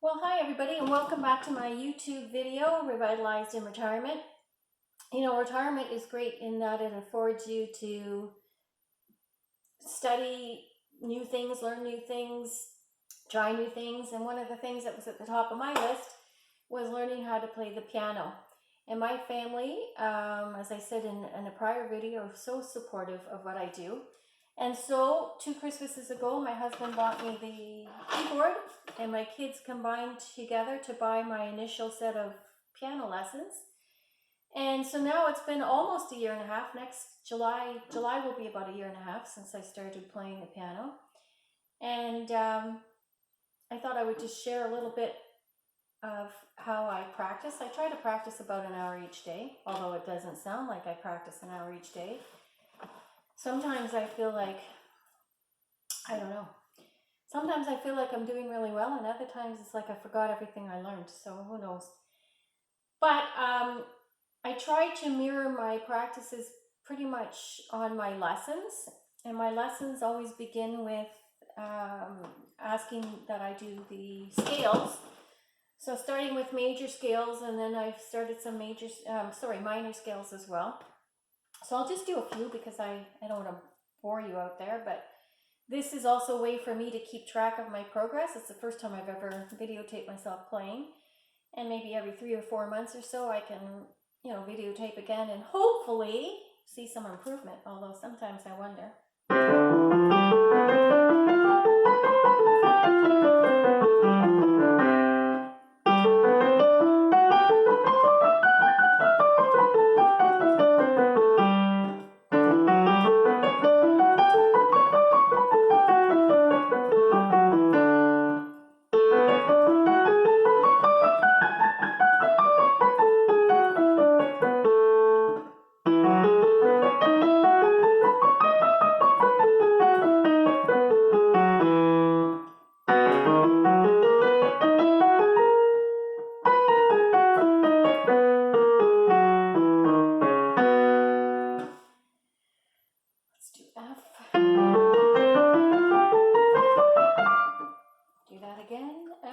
Well, hi everybody, and welcome back to my YouTube video, Revitalized in Retirement. You know, retirement is great in that it affords you to study new things, learn new things, try new things. And one of the things that was at the top of my list was learning how to play the piano. And my family, as I said in a prior video, are so supportive of what I do. And so 2 Christmases ago, my husband bought me the keyboard, and my kids combined together to buy my initial set of piano lessons. And so now it's been almost a year and a half. Next July will be about a year and a half since I started playing the piano. And I thought I would just share a little bit of how I practice. I try to practice about an hour each day, although it doesn't sound like I practice an hour each day. Sometimes I feel like, I don't know, sometimes I feel like I'm doing really well, and other times it's like I forgot everything I learned, so who knows. But I try to mirror my practices pretty much on my lessons, and my lessons always begin with asking that I do the scales. So starting with major scales, and then I've started some minor scales as well. So I'll just do a few because I don't want to bore you out there, but this is also a way for me to keep track of my progress. It's the first time I've ever videotaped myself playing, and maybe every 3 or 4 months or so I can, videotape again and hopefully see some improvement, although sometimes I wonder. Do that again, F.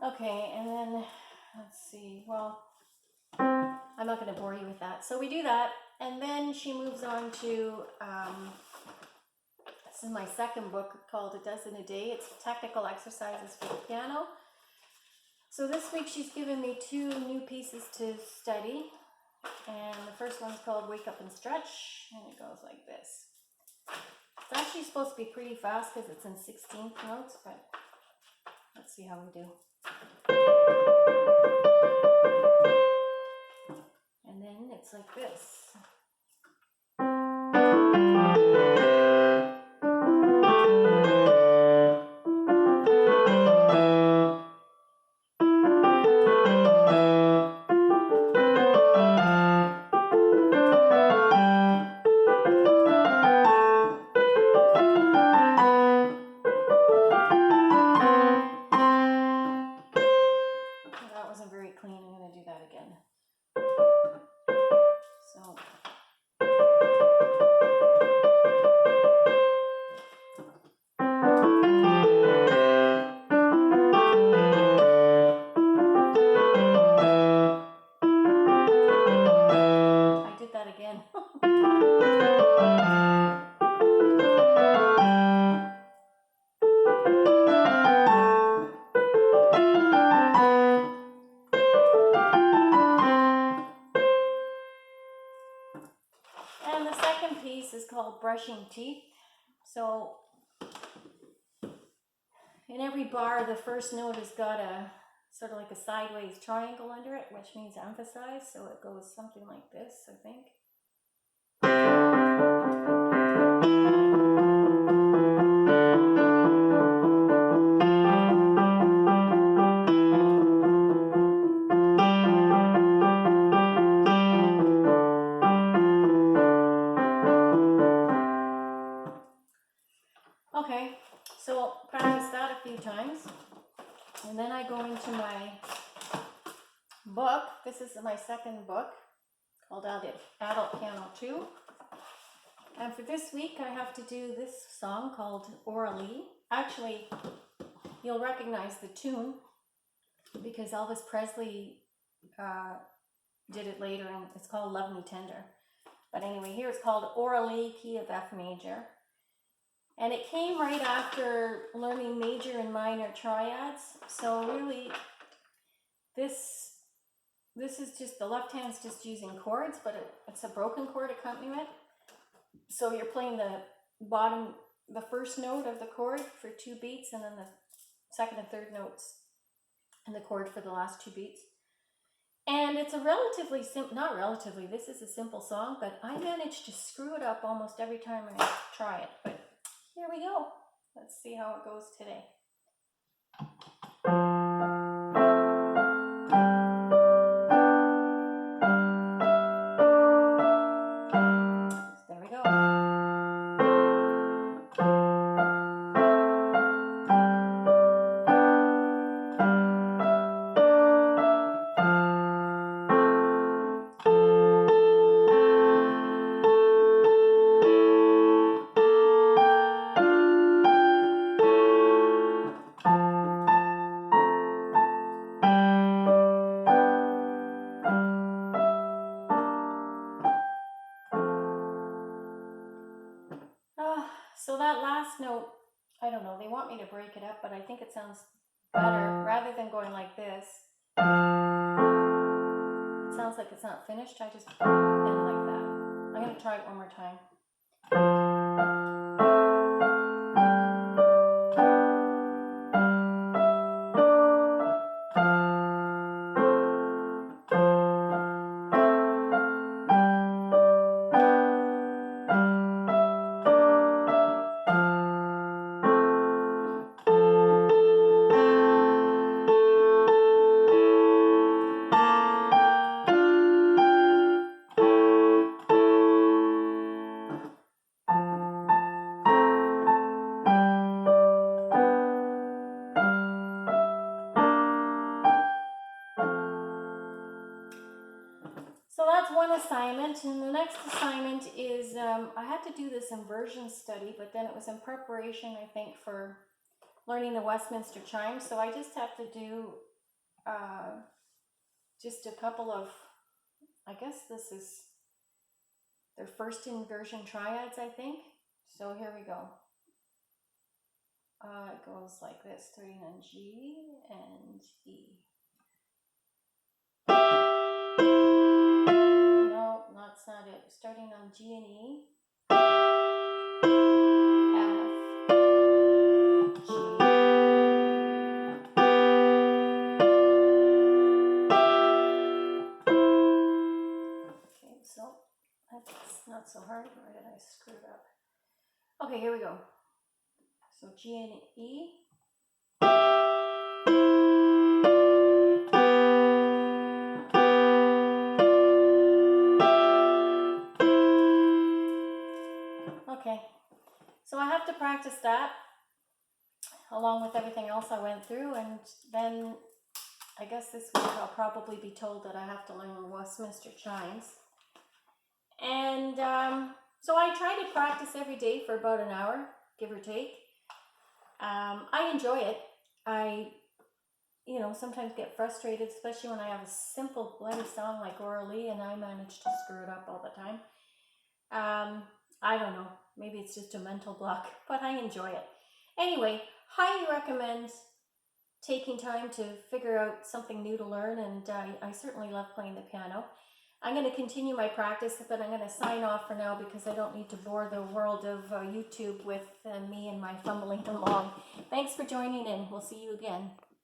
Okay, and then, let's see, well, I'm not going to bore you with that. So we do that, and then she moves on to, this is my second book called A Dozen a Day. It's technical exercises for the piano. So this week she's given me 2 new pieces to study, and the first one's called Wake Up and Stretch, and it goes like this. It's actually supposed to be pretty fast because it's in 16th notes, but let's see how we do. And then it's like this. That wasn't very clean. I'm going to do that again. So then the second piece is called Brushing Teeth. So in every bar, the first note has got a sort of like a sideways triangle under it, which means emphasize. So it goes something like this, I think. Okay, so practice that a few times. And then I go into my book. This is my second book called Adult Piano 2. And for this week, I have to do this song called Orally. Actually, you'll recognize the tune because Elvis Presley did it later, and it's called Love Me Tender. But anyway, here it's called Orally, key of F major. And it came right after learning major and minor triads. So really, this is just, the left hand's just using chords, but it's a broken chord accompaniment. So you're playing the first note of the chord for 2 beats, and then the second and third notes in the chord for the last 2 beats. And it's a this is a simple song, but I managed to screw it up almost every time I try it. But here we go. Let's see how it goes today. There we go. So that last note, I don't know, they want me to break it up, but I think it sounds better. Rather than going like this, it sounds like it's not finished. I just end like that. I'm going to try it one more time. So that's one assignment, and the next assignment is, I had to do this inversion study, but then it was in preparation, I think, for learning the Westminster chimes. So I just have to do just a couple of, I guess this is their first inversion triads, I think. So here we go. It goes like this, starting on G and E. No, that's not it. Starting on G and E. F, G. Okay, so that's not so hard. Why did I screw it up? Okay, here we go. So G and E. Okay, so I have to practice that along with everything else I went through, and then I guess this week I'll probably be told that I have to learn Westminster chimes. And so I try to practice every day for about an hour, give or take. I enjoy it. I, sometimes get frustrated, especially when I have a simple bloody song like Orally and I manage to screw it up all the time. I don't know, maybe it's just a mental block, but I enjoy it. Anyway, highly recommend taking time to figure out something new to learn, and I certainly love playing the piano. I'm going to continue my practice, but I'm going to sign off for now because I don't need to bore the world of YouTube with me and my fumbling along. Thanks for joining in. We'll see you again.